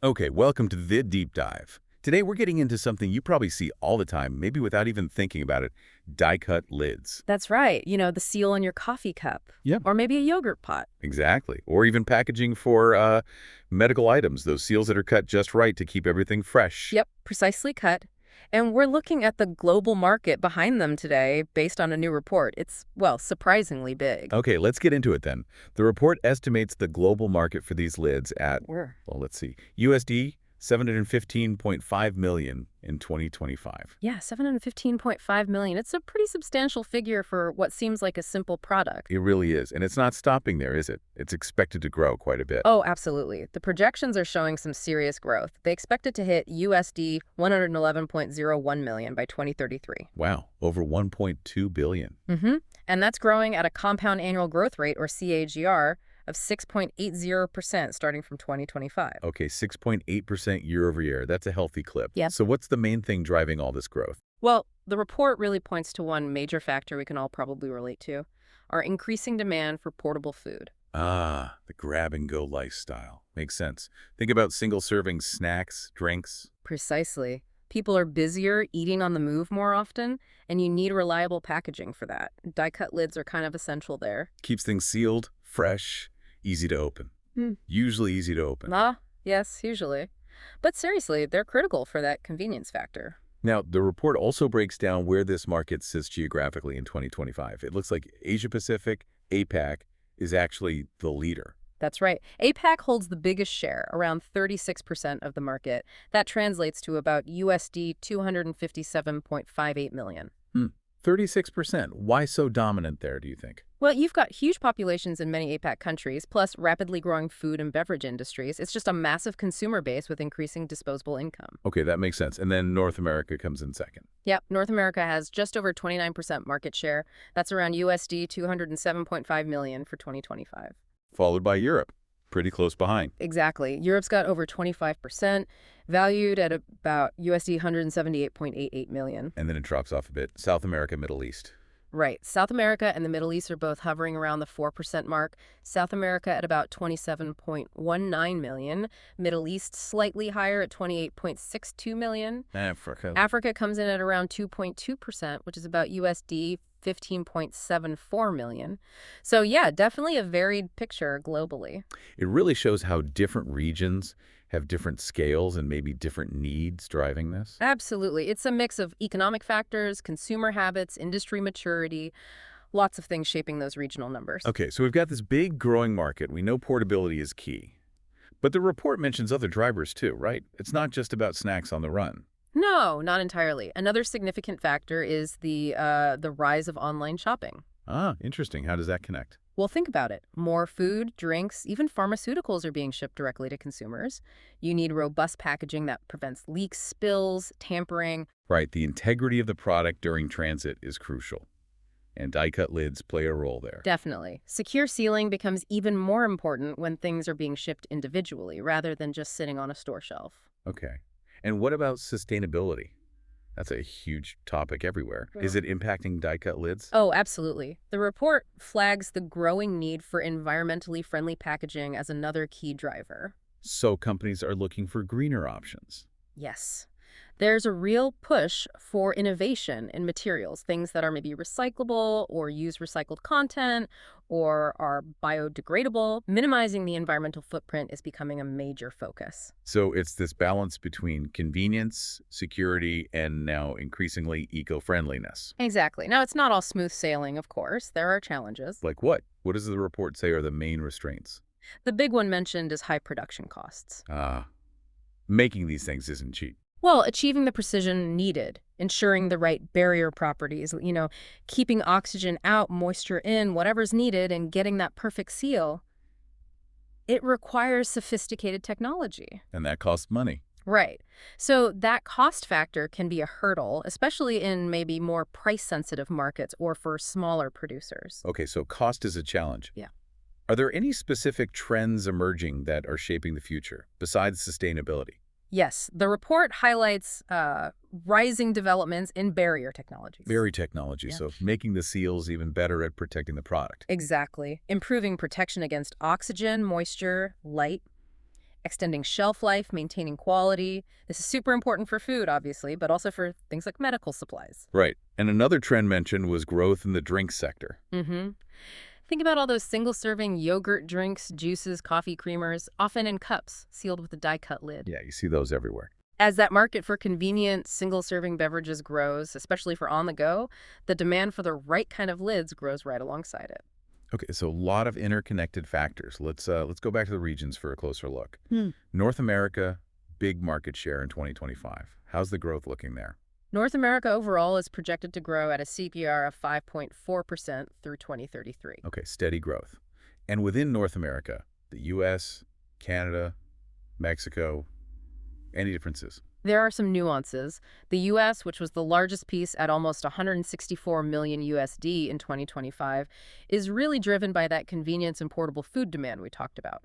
Okay, welcome to the deep dive. Today we're getting into something you probably see all the time, maybe without even thinking about it, die-cut lids. That's right. The seal on your coffee cup. Yep. Or maybe a yogurt pot. Exactly. Or even packaging for medical items, those seals that are cut just right to keep everything fresh. Yep, precisely cut. And we're looking at the global market behind them today based on a new report. It's, well, surprisingly big. Okay, let's get into it then. The report estimates the global market for these lids at, We're well, let's see, USD 715.5 million in 2025. Yeah, 715.5 million. It's a pretty substantial figure for what seems like a simple product. It really is, and it's not stopping there, is it? It's expected to grow quite a bit. Oh, absolutely. The projections are showing some serious growth. They expect it to hit USD 111.01 million by 2033. Wow, over 1.2 billion. And that's growing at a compound annual growth rate, or CAGR, of 6.80% starting from 2025. Okay, 6.8% year over year. That's a healthy clip. Yep. So what's the main thing driving all this growth? Well, the report really points to one major factor we can all probably relate to, our increasing demand for portable food. Ah, the grab-and-go lifestyle. Makes sense. Think about single-serving snacks, drinks. Precisely. People are busier, eating on the move more often, and you need reliable packaging for that. Die-cut lids are kind of essential there. Keeps things sealed, fresh, easy to open. Usually easy to open. Yes, usually. But seriously, they're critical for that convenience factor. Now, the report also breaks down where this market sits geographically in 2025. It looks like Asia-Pacific, APAC, is actually the leader. That's right. APAC holds the biggest share, around 36% of the market. That translates to about USD 257.58 million. 36%. Why so dominant there, do you think? Well, you've got huge populations in many APAC countries, plus rapidly growing food and beverage industries. It's just a massive consumer base with increasing disposable income. Okay, that makes sense. And then North America comes in second. Yep, North America has just over 29% market share. That's around USD 207.5 million for 2025. Followed by Europe, pretty close behind. Exactly. Europe's got over 25%, valued at about USD 178.88 million. And then it drops off a bit. South America, Middle East. Right. South America and the Middle East are both hovering around the 4% mark. South America at about 27.19 million. Middle East slightly higher at 28.62 million. Africa comes in at around 2.2%, which is about USD 15.74 million. So yeah, definitely a varied picture globally. It really shows how different regions have different scales and maybe different needs driving this. Absolutely. It's a mix of economic factors, consumer habits, industry maturity, lots of things shaping those regional numbers. Okay, so we've got this big growing market. We know portability is key. But the report mentions other drivers too, right? It's not just about snacks on the run. No, not entirely. Another significant factor is the rise of online shopping. Ah, interesting. How does that connect? Well, think about it. More food, drinks, even pharmaceuticals are being shipped directly to consumers. You need robust packaging that prevents leaks, spills, tampering. Right, the integrity of the product during transit is crucial. And die-cut lids play a role there. Definitely. Secure sealing becomes even more important when things are being shipped individually rather than just sitting on a store shelf. Okay. And what about sustainability? That's a huge topic everywhere. Is it impacting die-cut lids? Oh, absolutely. The report flags the growing need for environmentally friendly packaging as another key driver. So companies are looking for greener options. Yes. There's a real push for innovation in materials, things that are maybe recyclable or use recycled content or are biodegradable. Minimizing the environmental footprint is becoming a major focus. So it's this balance between convenience, security, and now increasingly eco-friendliness. Exactly. Now, it's not all smooth sailing, of course. There are challenges. Like what? What does the report say are the main restraints? The big one mentioned is high production costs. Making these things isn't cheap. Well, achieving the precision needed, ensuring the right barrier properties, keeping oxygen out, moisture in, whatever's needed, and getting that perfect seal, it requires sophisticated technology. And that costs money. Right. So that cost factor can be a hurdle, especially in maybe more price-sensitive markets or for smaller producers. Okay, so cost is a challenge. Yeah. Are there any specific trends emerging that are shaping the future, besides sustainability? Yes, the report highlights rising developments in barrier technologies. Barrier technology, so making the seals even better at protecting the product. Exactly. Improving protection against oxygen, moisture, light. extending shelf life, maintaining quality. This is super important for food, obviously, but also for things like medical supplies. Right. And another trend mentioned was growth in the drink sector. Mm-hmm. Think about all those single-serving yogurt drinks, juices, coffee creamers, often in cups, sealed with a die-cut lid. Yeah, you see those everywhere. As that market for convenient, single-serving beverages grows, especially for on-the-go, the demand for the right kind of lids grows right alongside it. Okay, so a lot of interconnected factors. Let's go back to the regions for a closer look. Hmm. North America, big market share in 2025. How's the growth looking there? North America overall is projected to grow at a CAGR of 5.4% through 2033. Okay, steady growth. And within North America, the US, Canada, Mexico, any differences? There are some nuances. The U.S., which was the largest piece at almost 164 million USD in 2025, is really driven by that convenience and portable food demand we talked about.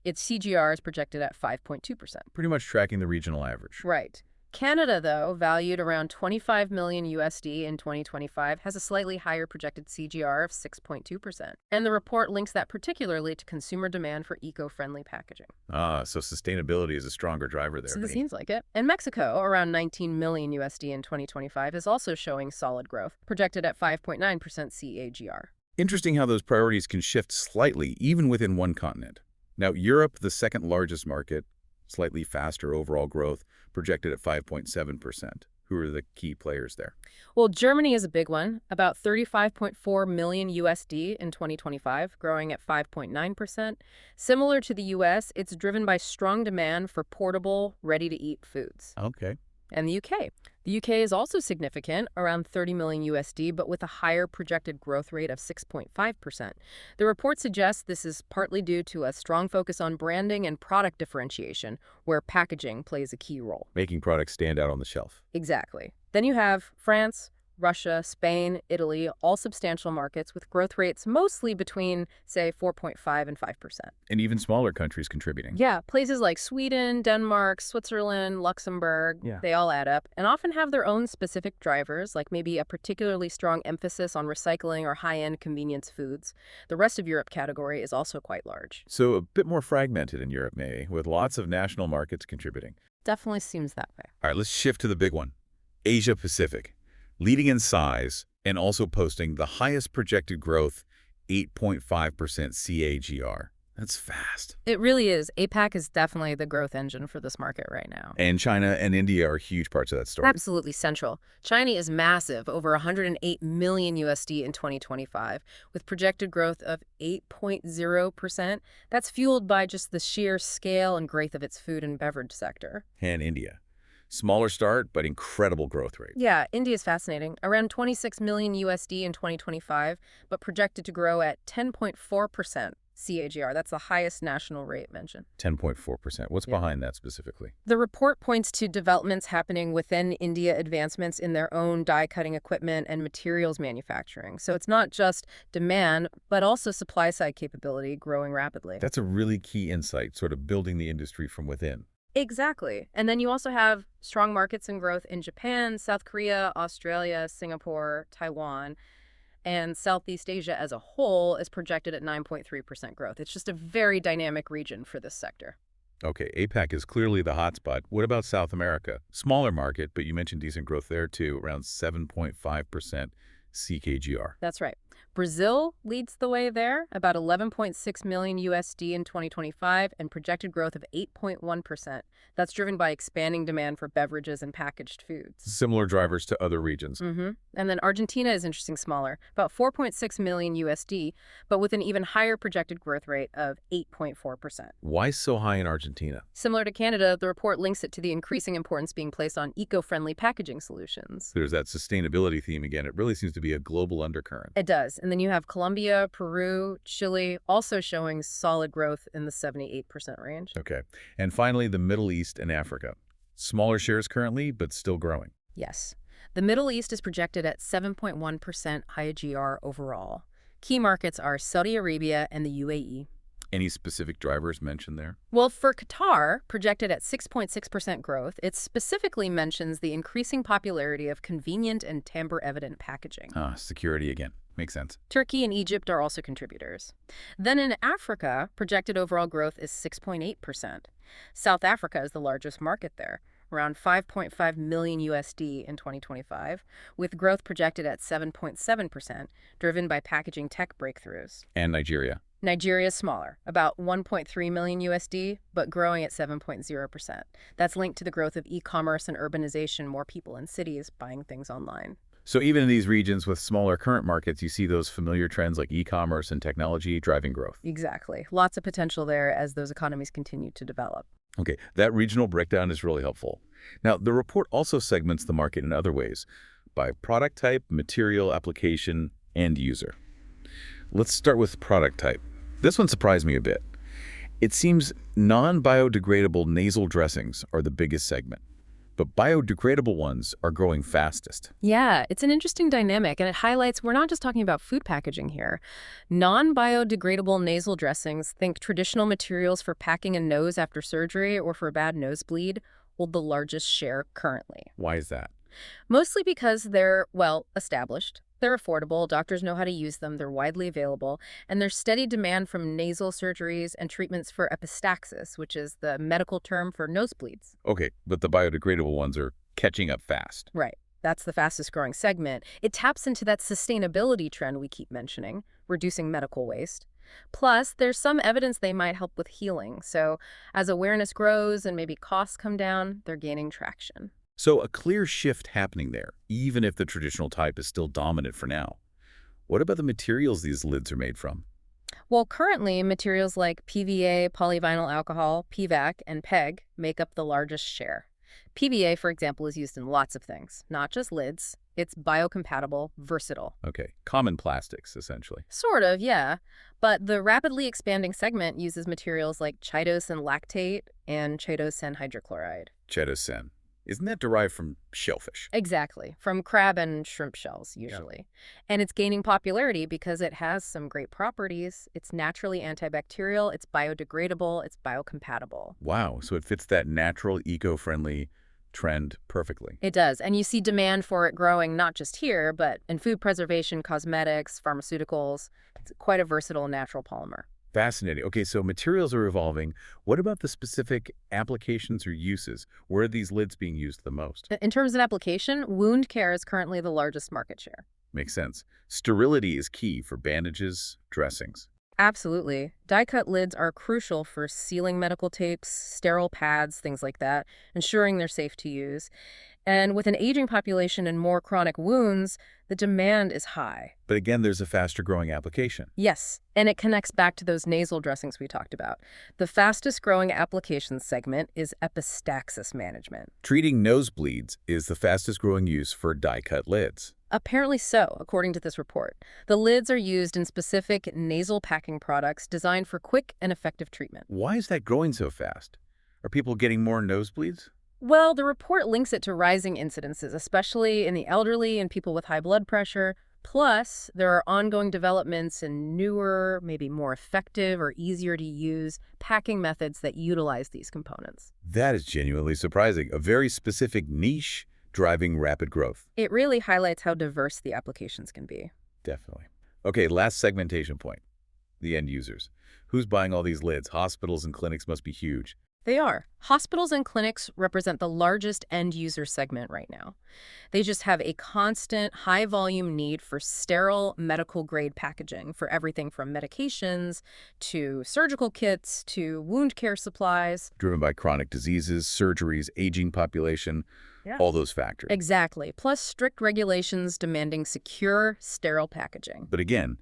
Its CGR is projected at 5.2%. Pretty much tracking the regional average. Right. Canada, though, valued around 25 million USD in 2025, has a slightly higher projected CGR of 6.2%. And the report links that particularly to consumer demand for eco-friendly packaging. Ah, so sustainability is a stronger driver there. So this seems like it. And Mexico, around 19 million USD in 2025, is also showing solid growth, projected at 5.9% CAGR. Interesting how those priorities can shift slightly, even within one continent. Now, Europe, the second largest market, slightly faster overall growth, projected at 5.7%. Who are the key players there? Well, Germany is a big one, about 35.4 million USD in 2025, growing at 5.9%. Similar to the US, it's driven by strong demand for portable, ready-to-eat foods. Okay. And the UK. The UK is also significant, around 30 million USD, but with a higher projected growth rate of 6.5%. The report suggests this is partly due to a strong focus on branding and product differentiation, where packaging plays a key role. Making products stand out on the shelf. Exactly. Then you have France, Russia, Spain, Italy, all substantial markets with growth rates mostly between, say, 4.5 and 5%. And even smaller countries contributing. Yeah, places like Sweden, Denmark, Switzerland, Luxembourg, they all add up and often have their own specific drivers, like maybe a particularly strong emphasis on recycling or high-end convenience foods. The rest of Europe category is also quite large. So a bit more fragmented in Europe, maybe, with lots of national markets contributing. Definitely seems that way. All right, let's shift to the big one. Asia Pacific. Leading in size and also posting the highest projected growth, 8.5% CAGR. That's fast. It really is. APAC is definitely the growth engine for this market right now. And China and India are huge parts of that story. Absolutely central. China is massive, over 108 million USD in 2025, with projected growth of 8.0%. That's fueled by just the sheer scale and growth of its food and beverage sector. And India. Smaller start, but incredible growth rate. Yeah, India is fascinating. Around 26 million USD in 2025, but projected to grow at 10.4% CAGR. That's the highest national rate mentioned. 10.4%. What's behind that specifically? The report points to developments happening within India, advancements in their own die-cutting equipment and materials manufacturing. So it's not just demand, but also supply-side capability growing rapidly. That's a really key insight, sort of building the industry from within. Exactly. And then you also have strong markets and growth in Japan, South Korea, Australia, Singapore, Taiwan, and Southeast Asia as a whole is projected at 9.3% growth. It's just a very dynamic region for this sector. Okay, APAC is clearly the hotspot. What about South America? Smaller market, but you mentioned decent growth there too, around 7.5% CAGR. That's right. Brazil leads the way there, about 11.6 million USD in 2025 and projected growth of 8.1%. That's driven by expanding demand for beverages and packaged foods. Similar drivers to other regions. And then Argentina is interesting, smaller, about 4.6 million USD, but with an even higher projected growth rate of 8.4%. Why so high in Argentina? Similar to Canada, the report links it to the increasing importance being placed on eco-friendly packaging solutions. There's that sustainability theme again. It really seems to be a global undercurrent. It does. And then you have Colombia, Peru, Chile also showing solid growth in the 78% range. Okay. And finally, the Middle East and Africa. Smaller shares currently, but still growing. Yes. The Middle East is projected at 7.1% CAGR overall. Key markets are Saudi Arabia and the UAE. Any specific drivers mentioned there? Well, for Qatar, projected at 6.6% growth, it specifically mentions the increasing popularity of convenient and tamper-evident packaging. Security again. Makes sense. Turkey and Egypt are also contributors. Then in Africa, projected overall growth is 6.8%. South Africa is the largest market there, around 5.5 million USD in 2025, with growth projected at 7.7%, driven by packaging tech breakthroughs. And Nigeria. Nigeria is smaller, about 1.3 million USD, but growing at 7.0%. That's linked to the growth of e-commerce and urbanization, more people in cities buying things online. So even in these regions with smaller current markets, you see those familiar trends like e-commerce and technology driving growth. Exactly. Lots of potential there as those economies continue to develop. Okay, that regional breakdown is really helpful. Now, the report also segments the market in other ways, by product type, material, application, and user. Let's start with product type. This one surprised me a bit. It seems non-biodegradable nasal dressings are the biggest segment, but biodegradable ones are growing fastest. Yeah, it's an interesting dynamic, and it highlights we're not just talking about food packaging here. Non-biodegradable nasal dressings, think traditional materials for packing a nose after surgery or for a bad nosebleed, hold the largest share currently. Why is that? Mostly because they're, well, established. They're affordable, doctors know how to use them, they're widely available, and there's steady demand from nasal surgeries and treatments for epistaxis, which is the medical term for nosebleeds. Okay, but the biodegradable ones are catching up fast. Right. That's the fastest growing segment. It taps into that sustainability trend we keep mentioning, reducing medical waste. Plus, there's some evidence they might help with healing. So as awareness grows and maybe costs come down, they're gaining traction. So a clear shift happening there, even if the traditional type is still dominant for now. What about the materials these lids are made from? Well, currently, materials like PVA, polyvinyl alcohol, PVAC, and PEG make up the largest share. PVA, for example, is used in lots of things, not just lids. It's biocompatible, versatile. Okay, common plastics, essentially. Sort of, yeah. But the rapidly expanding segment uses materials like chitosan lactate and chitosan hydrochloride. Chetosan. Isn't that derived from shellfish? Exactly, from crab and shrimp shells, usually. And it's gaining popularity because it has some great properties. It's naturally antibacterial, it's biodegradable, it's biocompatible. Wow, so it fits that natural, eco-friendly trend perfectly. It does, and you see demand for it growing not just here, but in food preservation, cosmetics, pharmaceuticals. It's quite a versatile natural polymer. Fascinating. Okay, so materials are evolving. What about the specific applications or uses? Where are these lids being used the most? In terms of application, wound care is currently the largest market share. Makes sense. Sterility is key for bandages, dressings. Absolutely. Die-cut lids are crucial for sealing medical tapes, sterile pads, things like that, ensuring they're safe to use. And with an aging population and more chronic wounds, the demand is high. But again, there's a faster growing application. Yes, and it connects back to those nasal dressings we talked about. The fastest growing application segment is epistaxis management. Treating nosebleeds is the fastest growing use for die-cut lids. Apparently so, according to this report. The lids are used in specific nasal packing products designed for quick and effective treatment. Why is that growing so fast? Are people getting more nosebleeds? Well, the report links it to rising incidences, especially in the elderly and people with high blood pressure. Plus, there are ongoing developments in newer, maybe more effective or easier to use packing methods that utilize these components. That is genuinely surprising. A very specific niche driving rapid growth. It really highlights how diverse the applications can be. Definitely. Okay, last segmentation point. The end users. Who's buying all these lids? Hospitals and clinics must be huge. They are. Hospitals and clinics represent the largest end-user segment right now. They just have a constant, high-volume need for sterile, medical-grade packaging for everything from medications to surgical kits to wound care supplies. Driven by chronic diseases, surgeries, aging population, all those factors. Exactly. Plus strict regulations demanding secure, sterile packaging. But again,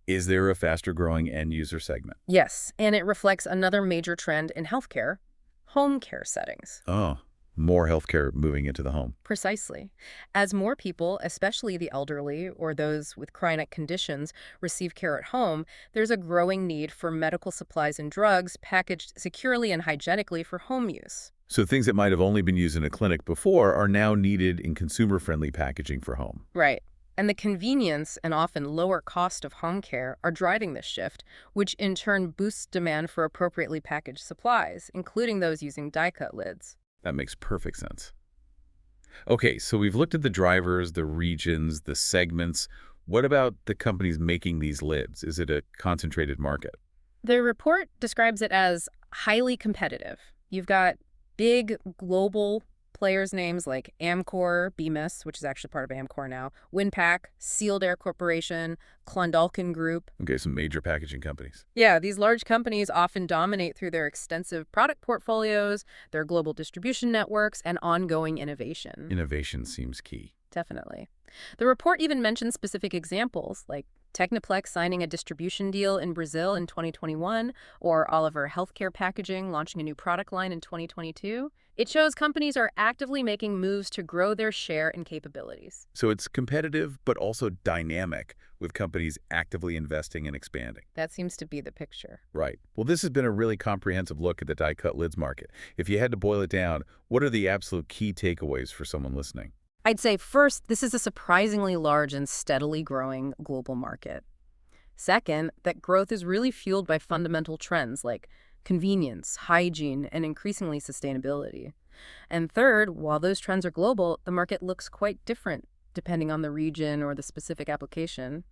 is there a faster-growing end-user segment? Yes, and it reflects another major trend in healthcare: home care settings. Oh, more healthcare moving into the home. Precisely. As more people, especially the elderly or those with chronic conditions, receive care at home, there's a growing need for medical supplies and drugs packaged securely and hygienically for home use. So things that might have only been used in a clinic before are now needed in consumer-friendly packaging for home. Right. And the convenience and often lower cost of home care are driving this shift, which in turn boosts demand for appropriately packaged supplies, including those using die-cut lids. That makes perfect sense. Okay, so we've looked at the drivers, the regions, the segments. What about the companies making these lids? Is it a concentrated market? The report describes it as highly competitive. You've got big global players names like Amcor, Bemis, which is actually part of Amcor now, Winpack, Sealed Air Corporation, Klondalkin Group. Okay, some major packaging companies. Yeah, these large companies often dominate through their extensive product portfolios, their global distribution networks, and ongoing innovation. Innovation seems key. Definitely. The report even mentions specific examples, like Techniplex signing a distribution deal in Brazil in 2021, or Oliver Healthcare Packaging launching a new product line in 2022. It shows companies are actively making moves to grow their share and capabilities. So it's competitive, but also dynamic, with companies actively investing and expanding. That seems to be the picture. Right. Well, this has been a really comprehensive look at the die-cut lids market. If you had to boil it down, what are the absolute key takeaways for someone listening? I'd say first, this is a surprisingly large and steadily growing global market. Second, that growth is really fueled by fundamental trends like convenience, hygiene, and increasingly sustainability. And third, while those trends are global, the market looks quite different depending on the region or the specific application.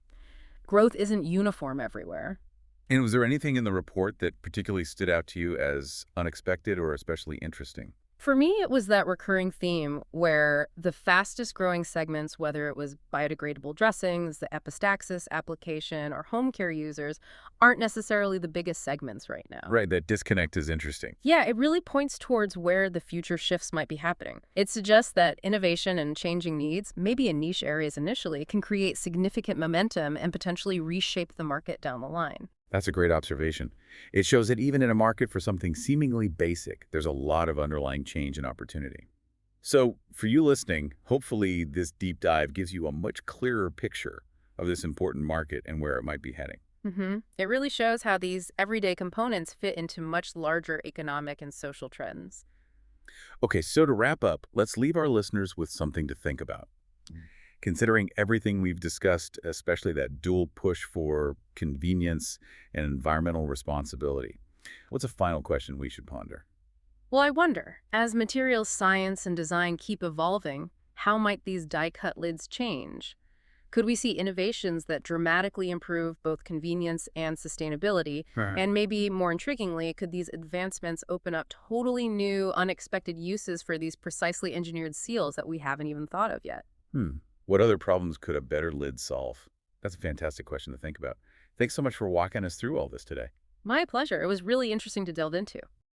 Growth isn't uniform everywhere. And was there anything in the report that particularly stood out to you as unexpected or especially interesting? For me, it was that recurring theme where the fastest growing segments, whether it was biodegradable dressings, the epistaxis application, or home care users, aren't necessarily the biggest segments right now. Right, that disconnect is interesting. Yeah, it really points towards where the future shifts might be happening. It suggests that innovation and changing needs, maybe in niche areas initially, can create significant momentum and potentially reshape the market down the line. That's a great observation. It shows that even in a market for something seemingly basic, there's a lot of underlying change and opportunity. So, for you listening, hopefully this deep dive gives you a much clearer picture of this important market and where it might be heading. It really shows how these everyday components fit into much larger economic and social trends. Okay, so to wrap up, let's leave our listeners with something to think about. Considering everything we've discussed, especially that dual push for convenience and environmental responsibility, what's a final question we should ponder? Well, I wonder, as materials science and design keep evolving, how might these die-cut lids change? Could we see innovations that dramatically improve both convenience and sustainability? Right. And maybe more intriguingly, could these advancements open up totally new, unexpected uses for these precisely engineered seals that we haven't even thought of yet? What other problems could a better lid solve? That's a fantastic question to think about. Thanks so much for walking us through all this today. My pleasure. It was really interesting to delve into.